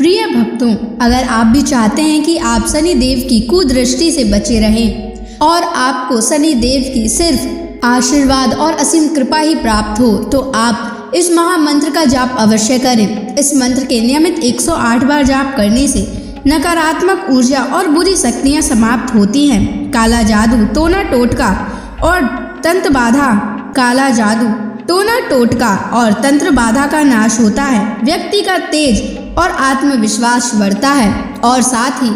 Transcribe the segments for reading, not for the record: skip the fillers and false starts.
प्रिय भक्तों, अगर आप भी चाहते हैं कि आप शनि देव की कुदृष्टि से बचे रहें और आपको शनि देव की सिर्फ आशीर्वाद और असीम कृपा ही प्राप्त हो, तो आप इस महामंत्र का जाप अवश्य करें। इस मंत्र के नियमित 108 बार जाप करने से नकारात्मक ऊर्जा और बुरी शक्तियां समाप्त होती हैं। काला जादू, टोना टोटका और तंत्र बाधा, काला जादू, टोना टोटका और तंत्र बाधा का नाश होता है। व्यक्ति का तेज और आत्मविश्वास बढ़ता है और साथ ही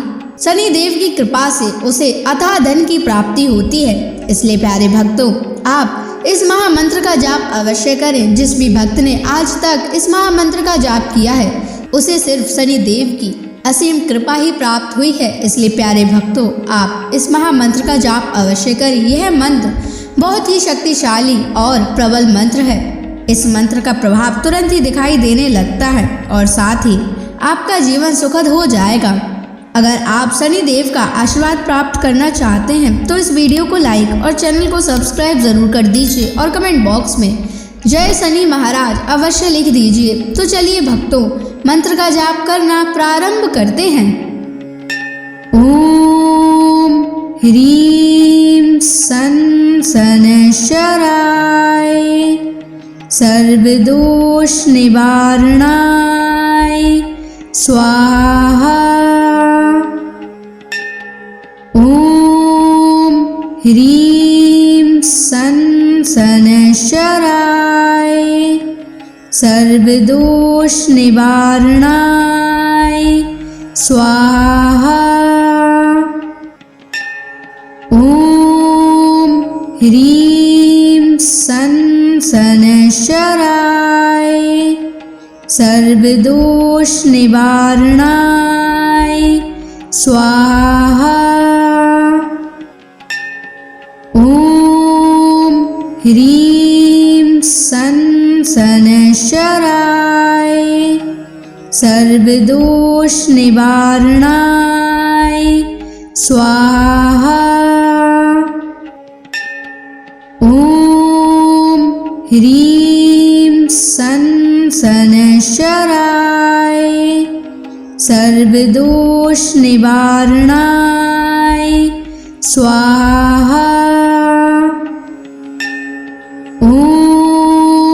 शनि देव की कृपा से उसे अथाह धन की प्राप्ति होती है। इसलिए प्यारे भक्तों, आप इस महामंत्र का जाप अवश्य करें। जिस भी भक्त ने आज तक इस महामंत्र का जाप किया है, उसे सिर्फ शनि देव की असीम कृपा ही प्राप्त हुई है। इसलिए प्यारे भक्तों, आप इस महामंत्र का जाप अवश्य करें। यह मंत्र बहुत ही शक्तिशाली और प्रबल मंत्र है। इस मंत्र का प्रभाव तुरंत ही दिखाई देने लगता है और साथ ही आपका जीवन सुखद हो जाएगा। अगर आप शनि देव का आशीर्वाद प्राप्त करना चाहते हैं तो इस वीडियो को लाइक और चैनल को सब्सक्राइब जरूर कर दीजिए और कमेंट बॉक्स में जय शनि महाराज अवश्य लिख दीजिए। तो चलिए भक्तों, मंत्र का जाप करना प्रारंभ करते हैं। ओम ह्रीं सन शनैश्चराय सर्वदोष निवारणाय स्वाहा। ओम ह्रीं सन शनैश्चराय सर्वदोष निवारणाय स्वाहा। ओम ह्रीं सन शनैश्चराय सर्वदोष निवारणाय स्वाहा। ओम ह्रीं सन शनैश्चराय सर्वदोष निवारणाय स्वाहा। ओम ह्रीं सन शनैश्चराय सर्वदोष निवारणाय स्वाहा। ओम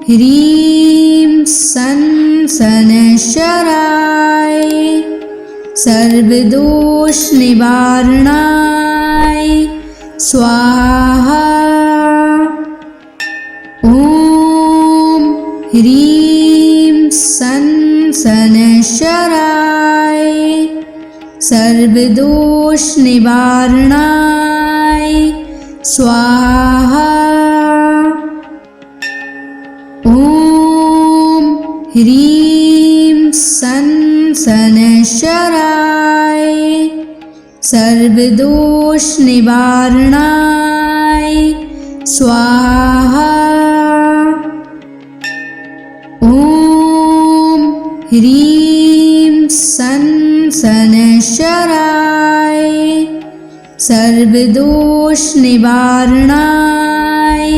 ह्रीं सन शनैश्चराय सर्वदोष निवारणाय स्वाहा। ओम ह्रीं सन शनैश्चराय सर्वदोष निवारणाय स्वाहा। ओम ह्रीं सन शनैश्चराय सर्वदोष निवारणाय स्वाहा। ओम ह्रीं सन शनैश्चराय सर्वदोष निवारणाय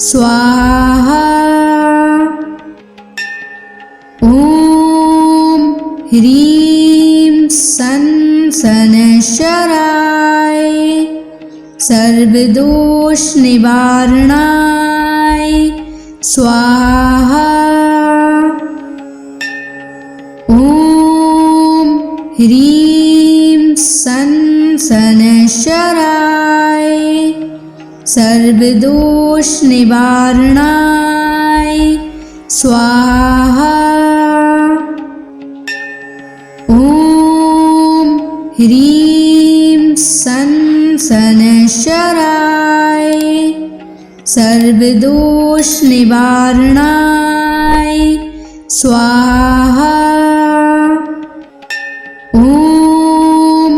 स्वाहा। ओम ह्रीं सन शनैश्चराय सर्वदोष निवारणाय स्वाहा। ओम ह्रीं सन शनैश्चराय सर्वदोष निवारणाय स्वाहा। ओम ह्रीं सन शनैश्चराय सर्वदोष निवारणाय स्वाहा। ओम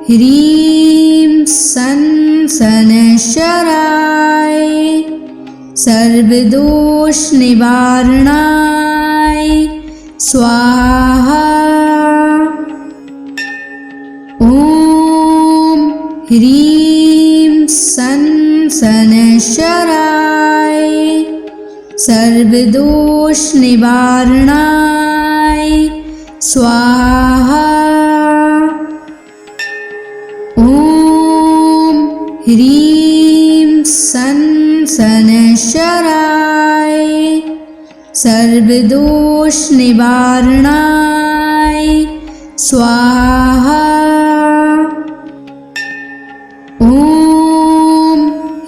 ह्रीं सन शनैश्चराय सर्वदोष निवारणाय स्वाहा। ओम ह्रीं सन शनैश्चराय सर्वदोष निवारणाय स्वाहा। ॐ ह्रीं सन् शनैश्चराय सर्वदोषनिवारणाय स्वाहा। ॐ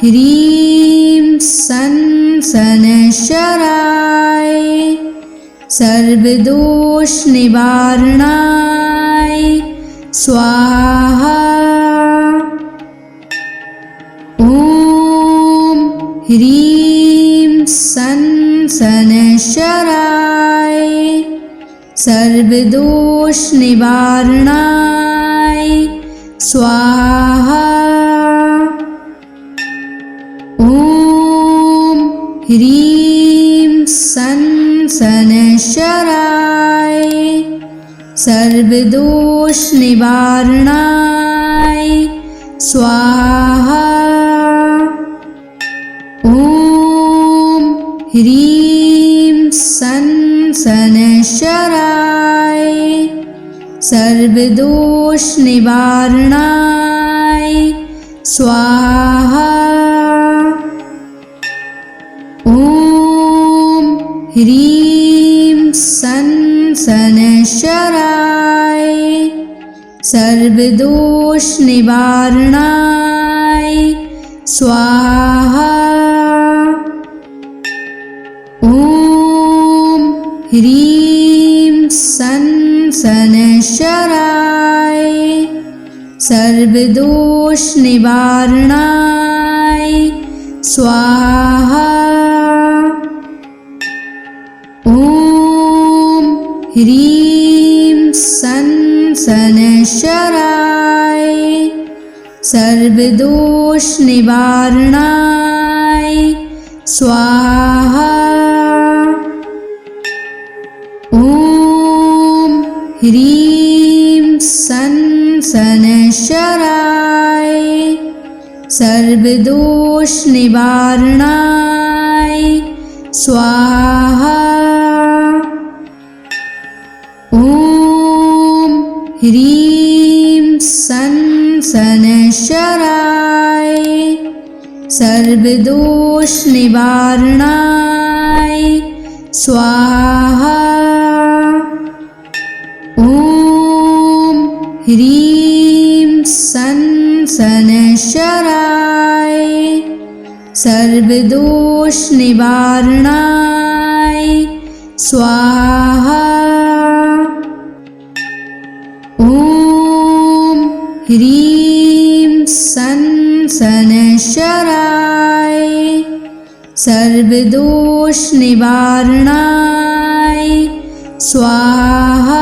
ह्रीं सन् शनैश्चराय सर्वदोषनिवारणाय स्वाहा। ॐ ह्रीं सन् शनैश्चराय सर्वदोषनिवारणाय स्वाहा। ॐ ह्रीं सन् शनैश्चराय सर्वदोषनिवारणाय स्वाहा। ॐ ह्रीं सन् शनैश्चराय सर्वदोषनिवारणाय स्वाहा। ॐ ह्रीं सन् शनैश्चराय सर्वदोषनिवारणाय स्वाहा। ॐ ह्रीं सन् शनैश्चराय सर्वदोषनिवारणाय स्वाहा। ॐ ह्रीं सन् शनैश्चराय सर्वदोषनिवारणाय स्वाहा। ॐ ह्रीं सन् शनैश्चराय सर्वदोषनिवारणाय स्वाहा। ॐ ह्रीं सन् शनैश्चराय सर्वदोषनिवारणाय स्वाहा। ॐ ह्रीं सन् शनैश्चराय सर्वदोषनिवारणाय स्वाहा। ॐ ह्रीं सन् शनैश्चराय सर्वदोषनिवारणाय स्वाहा।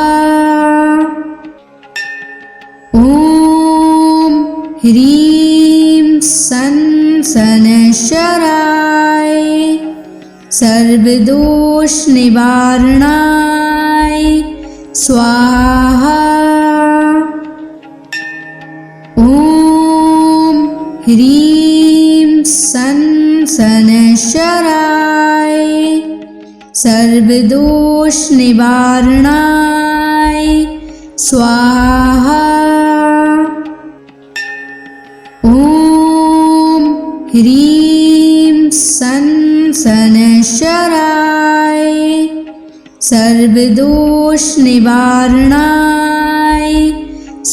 ॐ ह्रीं सन् शनैश्चराय सर्वदोषनिवारणाय स्वाहा। ॐ ह्रीं सन् शनैश्चराय सर्वदोषनिवारणाय स्वाहा। ॐ ह्रीं सन् शनैश्चराय सर्वदोषनिवारणाय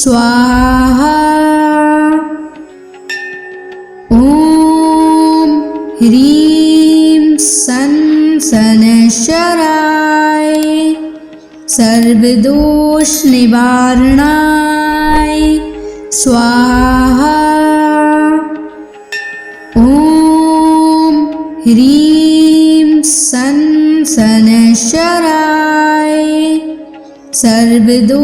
स्वाहा। ॐ ह्रीं सन् शनैश्चराय सर्वदोषनिवारणाय स्वाहा। ॐ ह्रीं सन् शनैश्चराय सर्वदोषनिवारणाय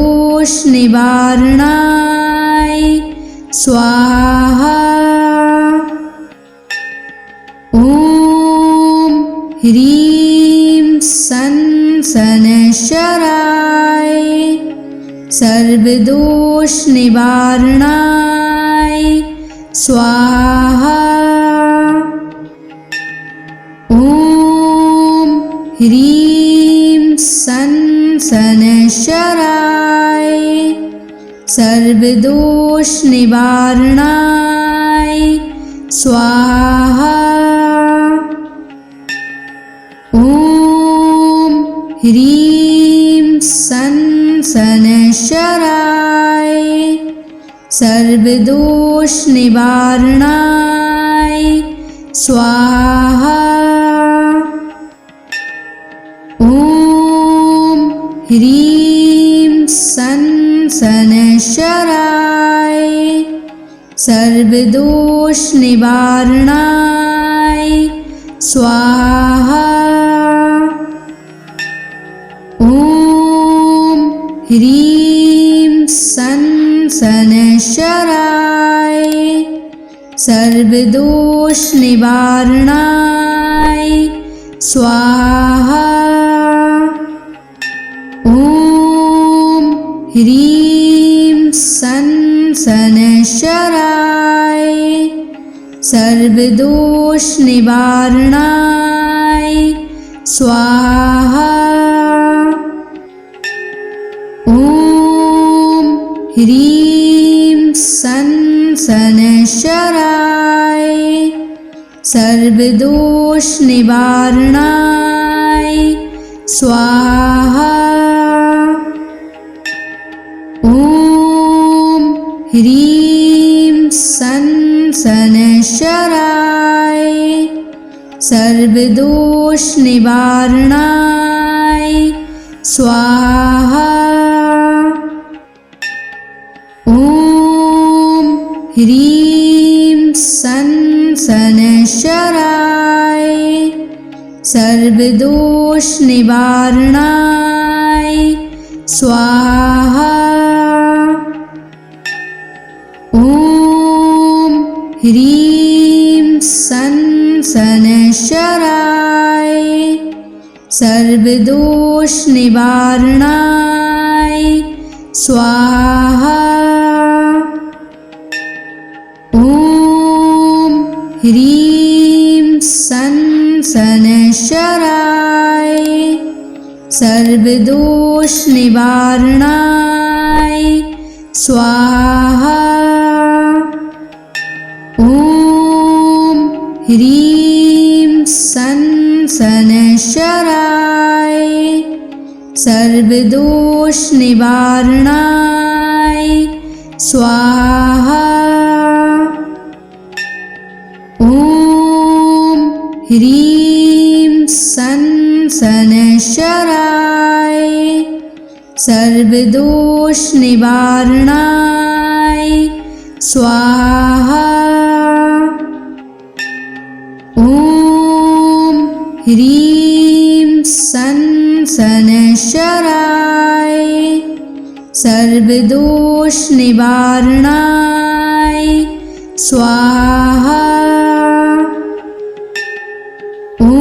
स्वाहा। ॐ ह्रीं सन् शनैश्चराय सर्वदोषनिवारणाय स्वाहा। ॐ ह्रीं सन् सनशराय सर्वदोष निवारणाय स्वाहा। ॐ ह्रीं सनशराय सर्वदोष निवारणाय स्वाहा। ॐ ह्रीं सनशराय सर्वदोष निवारणाय स्वाहा। ॐ ह्रीं सनशराय सर्वदोष निवारणाय स्वाहा। ॐ ह्रीं सनशराय सर्वदोष निवारणाय स्वाहा। ॐ ह्रीं सनशराय सर्वदोष निवारणाय स्वाहा। ॐ ह्रीं सनशराय सर्वदोष निवारणाय स्वाहा। ॐ ह्रीं सनशराय सर्वदोष निवारणाय स्वाहा। ॐ ह्रीं सनशराय सर्वदोष निवारणाय स्वाहा। ॐ ह्रीं सनशराय सर्वदोष निवारणाय स्वाहा। ॐ ह्रीं सनशराय सर्वदोष निवारणाय स्वाहा। ॐ ह्रीं सनशराय सर्वदोष निवारणाय स्वाहा। ॐ ह्रीं सनशराय सर्वदोष निवारणाय स्वाहा। ॐ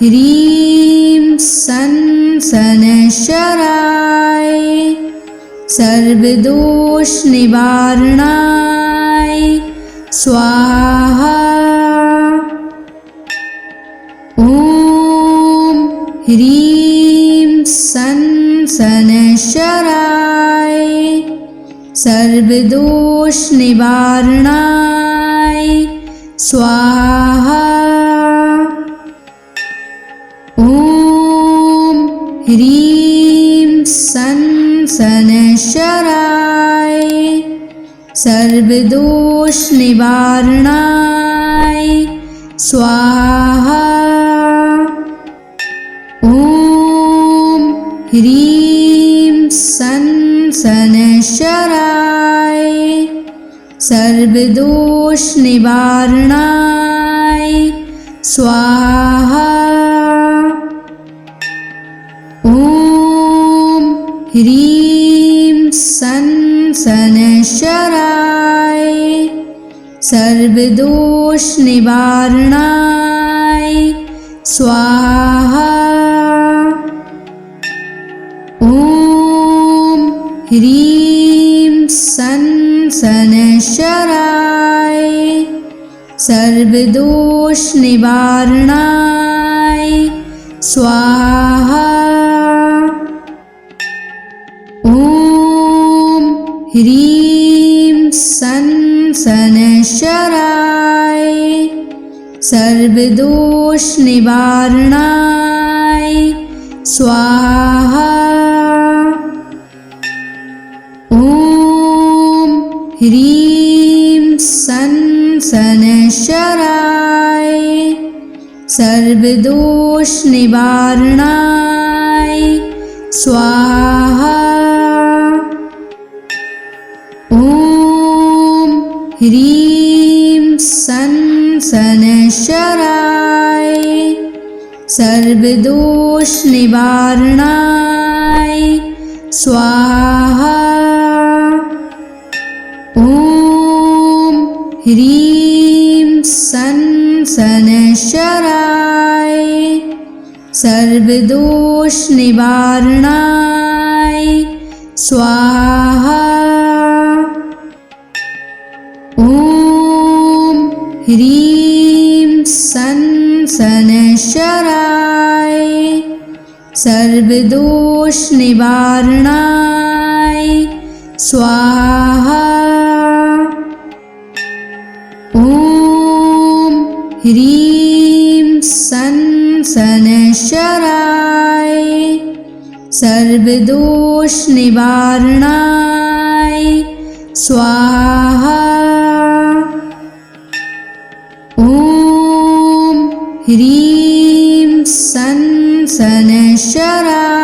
ह्रीं सनशराय सर्वदोष निवारणाय स्वाहा। ॐ ह्रीं सनशराय सर्वदोष निवारणाय स्वाहा। ॐ ह्रीं सनशराय सर्वदोष निवारणाय स्वाहा। ॐ ह्रीं सनशराय सर्वदोष निवारणाय स्वाहा। ॐ ह्रीं सनशराय सर्वदोष निवारणाय स्वाहा। ॐ ह्रीं सनशराय सर्वदोष निवारणाय स्वाहा। ह्रीं सन शनैश्चराय सर्वदोष निवारणाय स्वाहा। ॐ ह्रीं सन शनैश्चराय सर्वदोष निवारणाय स्वाहा। ॐ ह्रीं सन शनैश्चराय सर्वदोष निवारणाय स्वाहा। ॐ ह्रीं सन शनैश्चराय सर्वदोष निवारणाय स्वाहा। ॐ ह्रीं सन शनैश्चराय सर्वदोष निवारणाय स्वाहा। ॐ ह्रीं सन शनैश्चराय सर्वदोष निवारणाय स्वाहा। ॐ ह्रीं सन शनैश्चराय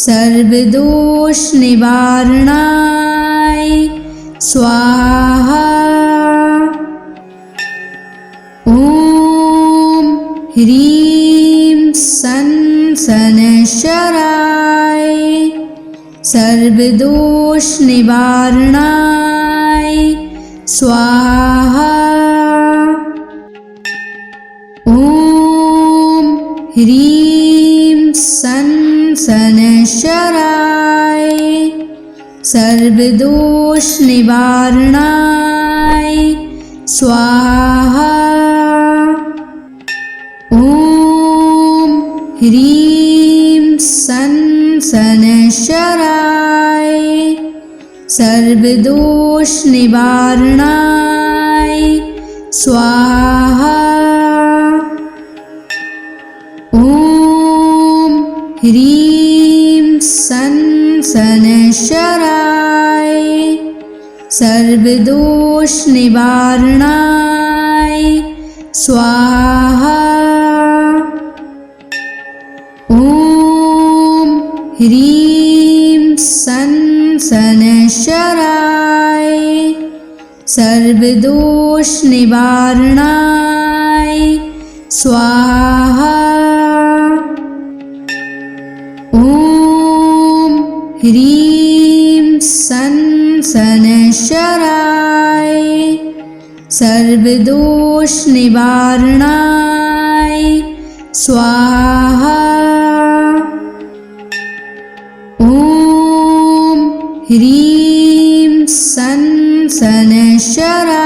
सर्वदोष निवारणाय स्वाहा। ॐ ह्रीं सन शनैश्चराय सर्वदोष निवारणाय स्वाहा। ॐ ह्रीं सन शनैश्चराय सर्वदोष निवारणाय स्वाहा। ॐ ह्रीं सन शनैश्चराय सर्वदोष निवारणाय स्वाहा। ॐ ह्रीं सन शनैश्चराय सर्वदोष निवारणाय स्वाहा। ॐ ह्रीं सन शनैश्चराय सर्वदोष निवारणाय स्वाहा। ॐ ह्रीं सन शनैश्चराय सर्वदोष निवारणाय स्वाहा। ॐ ह्रीं सन शनैश्चराय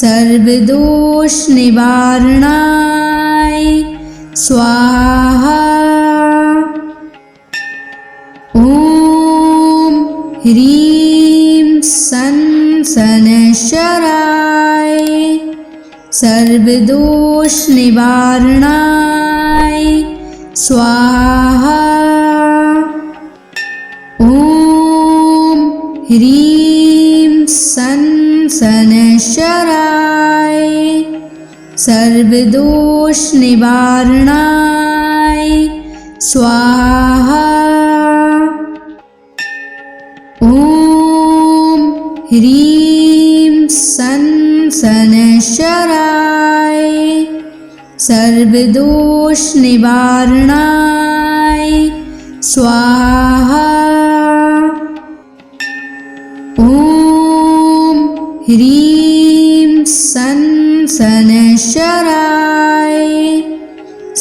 सर्वदोष निवारणाय स्वाहा। ॐ ह्रीं सन शनैश्चराय सर्वदोष निवारणाय स्वाहा। ॐ ह्रीं सन शनैश्चराय सर्वदोष निवारणाय स्वाहा। ॐ ह्रीं सन शनैश्चराय सर्वदोष निवारणाय स्वाहा। ॐ ह्रीं सन शनैश्चराय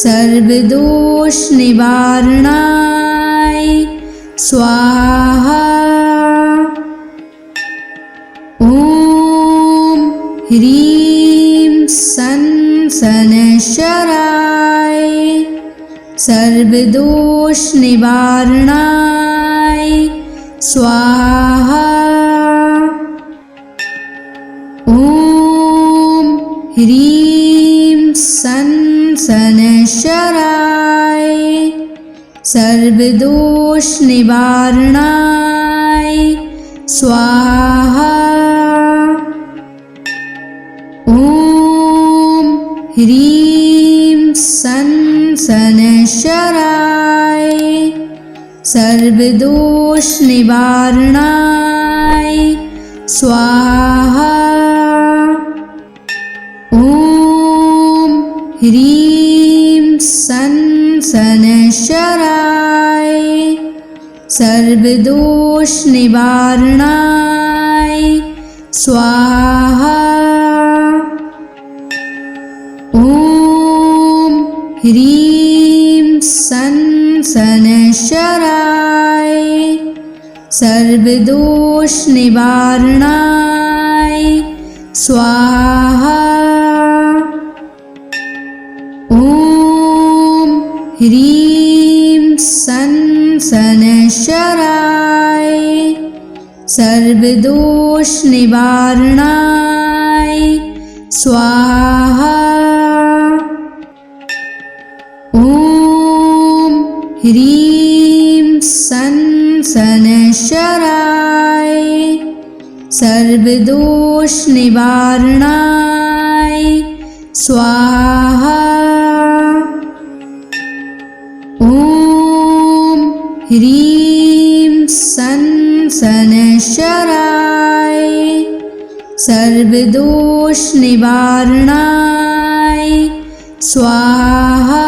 सर्वदोष निवारणाय स्वाहा। ॐ ह्रीं सन शनैश्चराय सर्वदोष निवारणाय स्वाहा। ॐ ह्रीं सन् शनैश्चराय सर्वदोषनिवारणाय स्वाहा। ॐ ह्रीं सन् शनैश्चराय सर्वदोषनिवारणाय स्वाहा। ॐ ह्रीं सन् शनैश्चराय सर्वदोषनिवारणाय स्वाहा। ॐ ह्रीं सन् शनैश्चराय सर्वदोषनिवारणाय स्वाहा। ॐ ह्रीं सन् शनैश्चराय सर्वदोषनिवारणाय स्वाहा। ॐ ह्रीं सन् शनैश्चराय सर्वदोषनिवारणाय स्वाहा। ॐ ह्रीं सन् शनैश्चराय सर्वदोषनिवारणाय स्वाहा।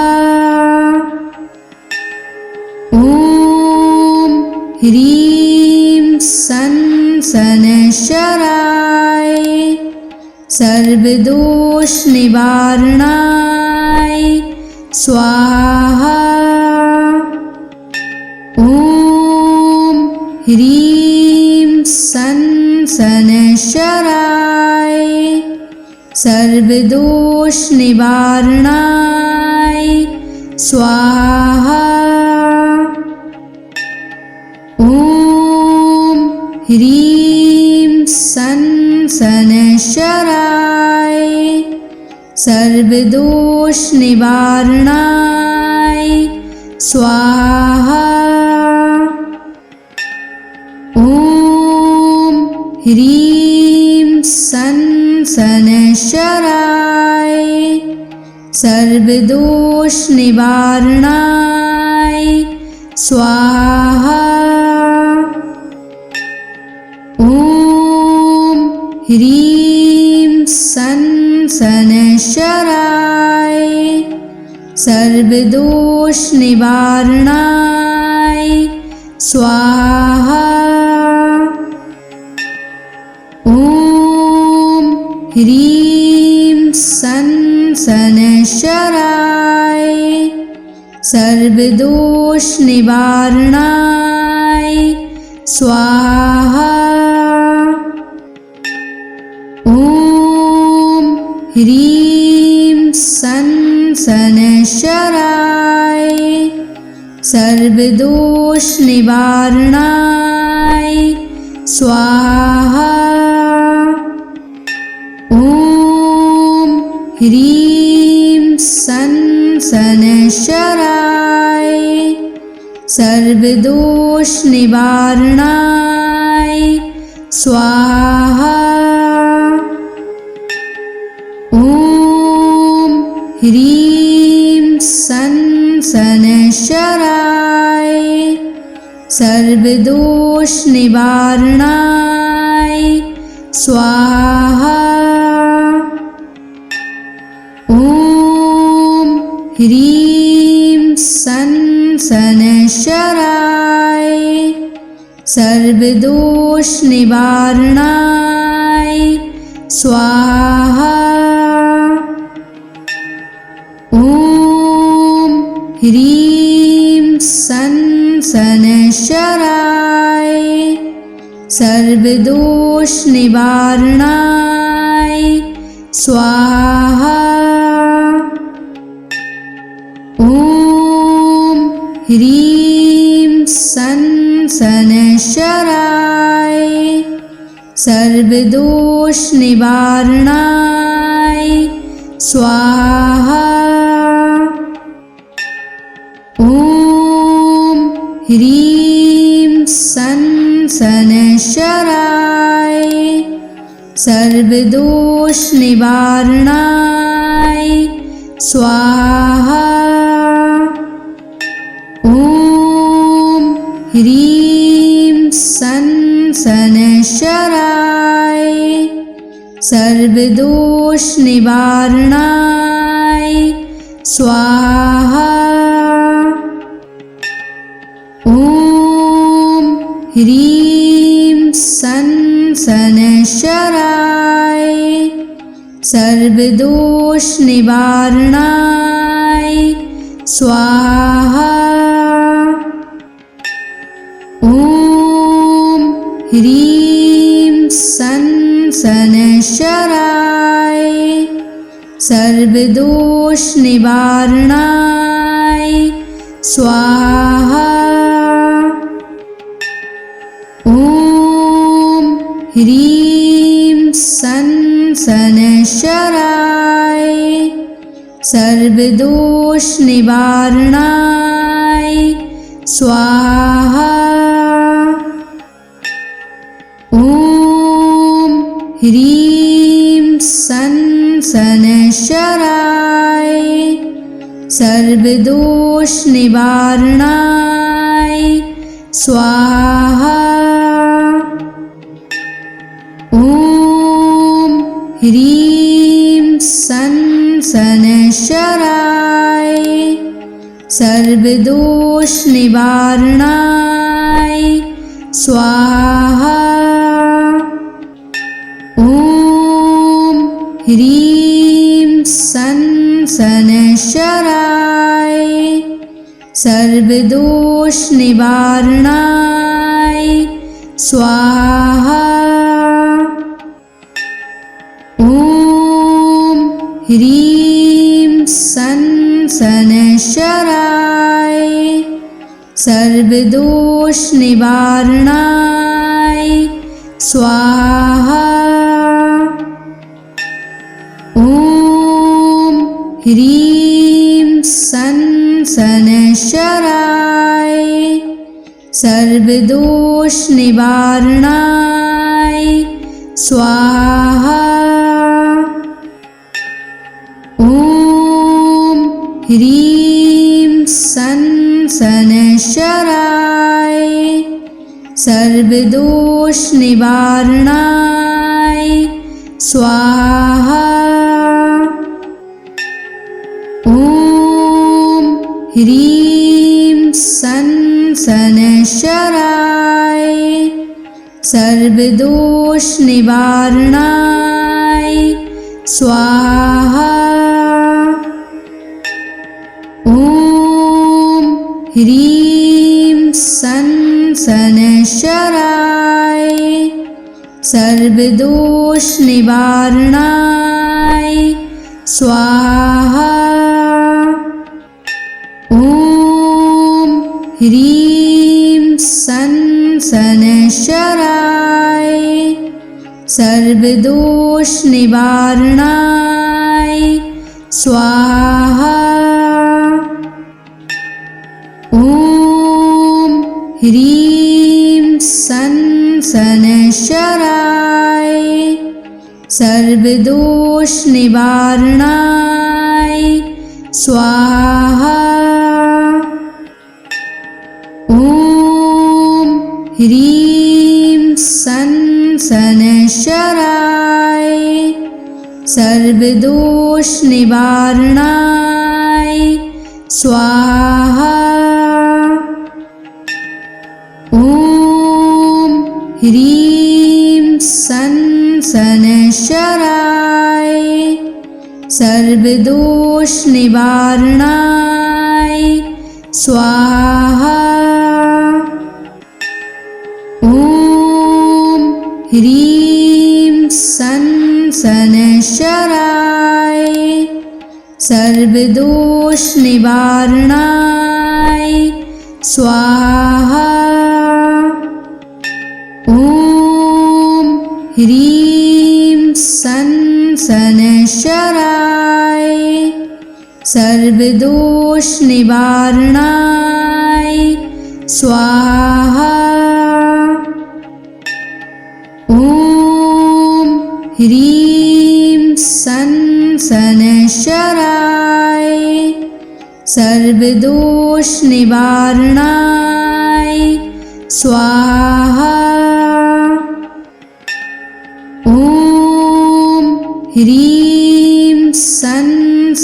ॐ ह्रीं सन् शनैश्चराय सर्वदोषनिवारणाय स्वाहा। ॐ ह्रीं सन् शनैश्चराय सर्वदोषनिवारणाय स्वाहा। ॐ ह्रीं सन् शनैश्चराय सर्वदोषनिवारणाय स्वाहा। ॐ ह्रीं सन् शनैश्चराय सर्वदोषनिवारणाय स्वाहा। ॐ ह्रीं सन् शनैश्चराय सर्वदोषनिवारणाय स्वाहा। ॐ ह्रीं सन् शनैश्चराय सर्वदोषनिवारणाय स्वाहा। ॐ ह्रीं सन् शनैश्चराय सर्वदोषनिवारणाय स्वाहा। ॐ ह्रीं सन् शनैश्चराय सर्वदोषनिवारणाय स्वाहा। ॐ ह्रीं सन् शनैश्चराय सर्वदोषनिवारणाय स्वाहा। ॐ ह्रीं सन् शनैश्चराय सर्वदोषनिवारणाय स्वाहा। ॐ ह्रीं सन् शनैश्चराय सर्वदोषनिवारणाय स्वाहा। ॐ ह्रीं सन् शनैश्चराय सर्वदोष निवारणाय स्वाहा। ॐ ह्रीं सं शनैश्चराय सर्वदोष निवारणाय स्वाहा। ॐ ह्रीं सं शनैश्चराय सर्वदोष निवारणाय स्वाहा। ॐ ह्रीं सं शनैश्चराय सर्वदोष निवारणाय स्वाहा। ॐ ह्रीं सं शनैश्चराय सर्वदोष निवारणाय स्वाहा। ॐ ह्रीं सं शनैश्चराय सर्वदोष निवारणाय स्वाहा। ॐ ह्रीं सं शनैश्चराय सर्वदोष निवारणाय स्वाहा। ॐ ह्रीं सं शनैश्चराय सर्वदोष निवारणाय स्वाहा। ॐ ह्रीं सं शनैश्चराय सर्वदोष निवारणाय स्वाहा। ॐ ह्रीं सं शनैश्चराय सर्वदोष निवारणाय स्वाहा। ॐ ह्रीं सं शनैश्चराय सर्वदोष निवारणाय स्वाहा। ॐ ह्रीं सं शनैश्चराय सर्वदोष निवारणाय स्वाहा। ॐ ह्रीं सं शनैश्चराय सर्वदोष निवारणाय स्वाहा। ॐ ह्रीं सं शनैश्चराय सर्वदोष निवारणाय स्वाहा। ॐ ह्रीं सं शनैश्चराय सर्वदोष निवारणाय स्वाहा। ॐ ह्रीं सं शनैश्चराय सर्वदोष निवारणाय स्वाहा। ॐ ह्रीं सं शनैश्चराय सर्वदोष निवारणाय स्वाहा। ॐ ह्रीं सं शनैश्चराय सर्वदोष निवारणाय स्वाहा। ॐ ह्रीं सं शनैश्चराय सर्वदोष निवारणाय स्वाहा। ॐ ह्रीं सन शनैश्चराय सर्वदोष निवारणाय स्वाहा। ॐ ह्रीं सन शनैश्चराय सर्वदोष निवारणाय स्वाहा। ॐ ह्रीं सन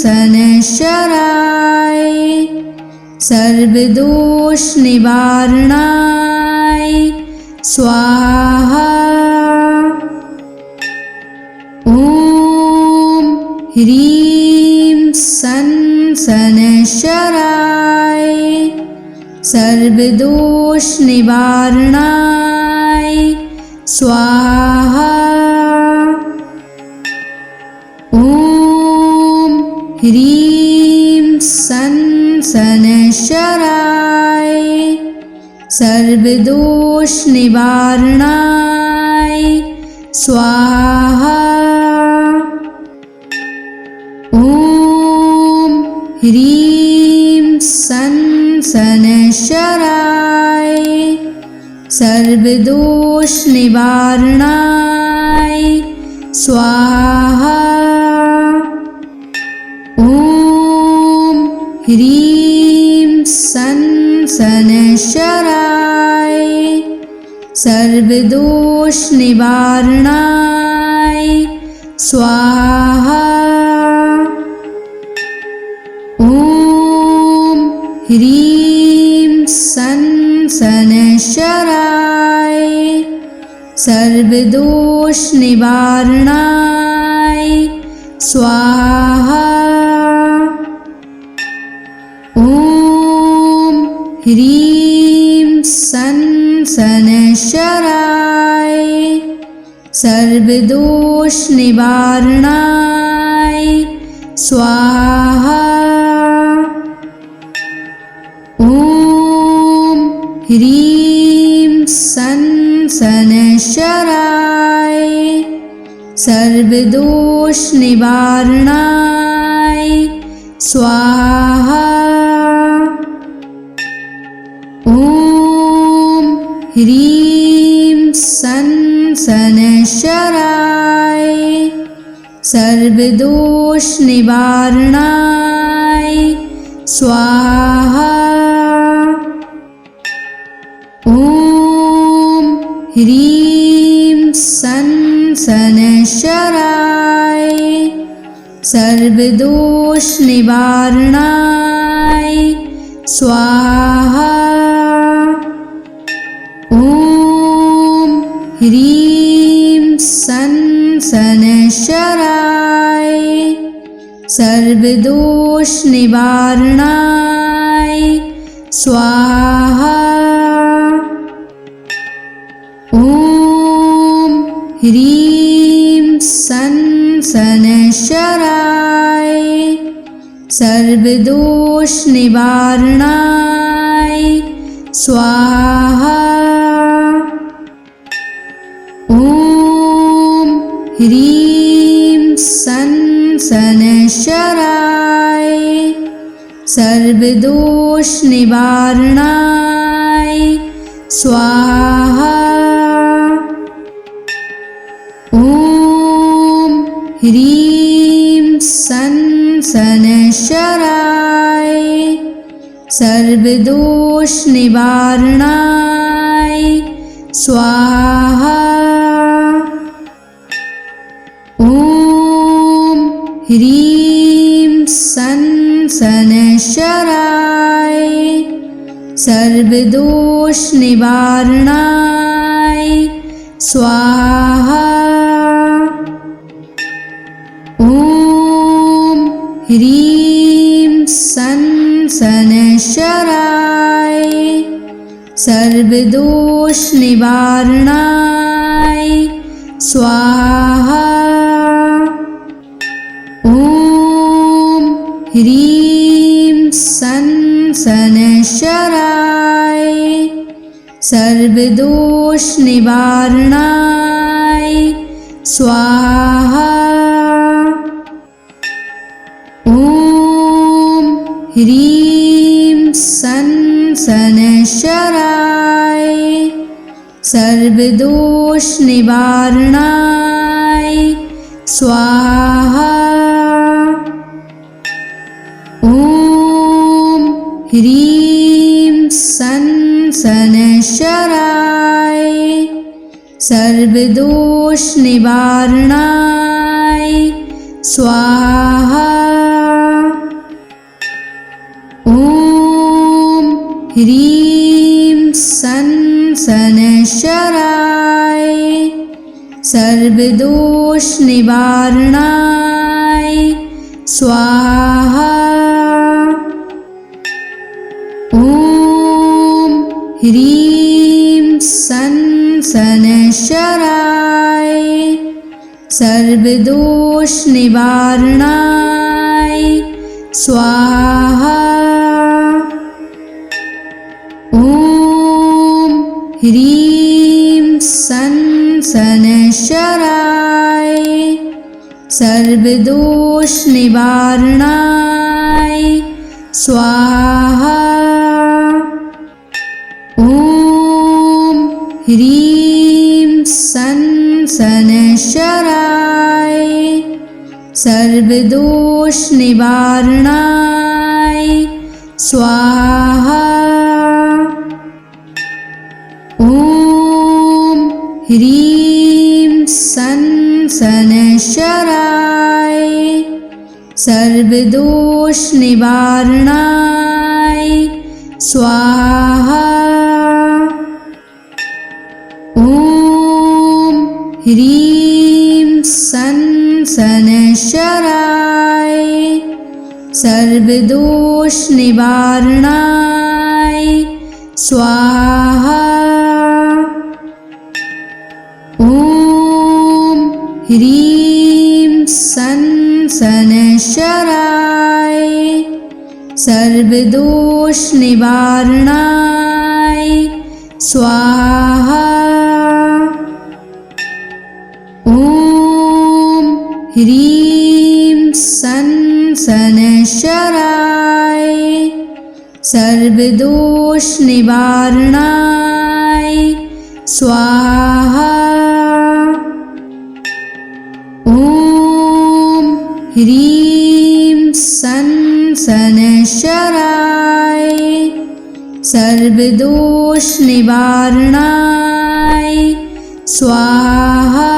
शनैश्चराय सर्वदोष निवारणाय स्वाहा। ॐ ह्रीं सन शनैश्चराय सर्वदोष निवारणाय स्वाहा। ॐ ह्रीं सन शनैश्चराय सर्वदोष निवारणाय स्वाहा। ॐ ह्रीं सन शनैश्चराय सर्वदोष निवारणाय स्वाहा। ॐ ह्रीं सन शनैश्चराय सर्वदोष निवारणाय स्वाहा। ॐ ह्रीं सन शनैश्चराय सर्वदोष निवारणाय स्वाहा। ॐ ह्रीं सन शनैश्चराय सर्वदोष निवारणाय स्वाहा। ॐ ह्रीं सन शनैश्चराय सर्वदोष निवारणाय स्वाहा। ॐ ह्रीं सन शनैश्चराय सर्वदोष निवारणाय स्वाहा। ॐ ह्रीं सन शनैश्चराय सर्वदोष निवारणाय स्वाहा। ॐ ह्रीं सन शनैश्चराय सर्वदोष निवारणाय स्वाहा। ॐ ह्रीं सन शनैश्चराय सर्वदोष निवारणाय स्वाहा। ॐ ह्रीं सन शनैश्चराय सर्वदोष निवारणाय स्वाहा। ॐ ह्रीं सन शनैश्चराय सर्वदोष निवारणाय स्वाहा। ॐ ह्रीं सन शनैश्चराय सर्वदोष निवारणाय स्वाहा। ॐ ह्रीं सन शनैश्चराय सर्वदोष निवारणाय स्वाहा। ॐ ह्रीं सन शनैश्चराय सर्वदोष निवारणाय स्वाहा। ॐ ह्रीं सन् शनैश्चराय सर्वदोषनिवारणाय स्वाहा। ॐ ह्रीं सन् शनैश्चराय सर्वदोषनिवारणाय स्वाहा। ॐ ह्रीं सन् शनैश्चराय सर्वदोषनिवारणाय स्वाहा। ॐ ह्रीं सन् शनैश्चराय सर्वदोषनिवारणाय स्वाहा। ॐ ह्रीं सन् शनैश्चराय सर्वदोषनिवारणाय स्वाहा। ॐ ह्रीं सन् शनैश्चराय सर्वदोषनिवारणाय स्वाहा। ॐ ह्रीं सन् शनैश्चराय सर्वदोषनिवारणाय स्वाहा। ॐ ह्रीं सन् शनैश्चराय सर्वदोषनिवारणाय स्वाहा। ॐ ह्रीं सन् शनैश्चराय सर्वदोषनिवारणाय स्वाहा। ॐ ह्रीं सन् शनैश्चराय सर्वदोषनिवारणाय स्वाहा। ॐ ह्रीं सन् शनैश्चराय सर्वदोषनिवारणाय स्वाहा।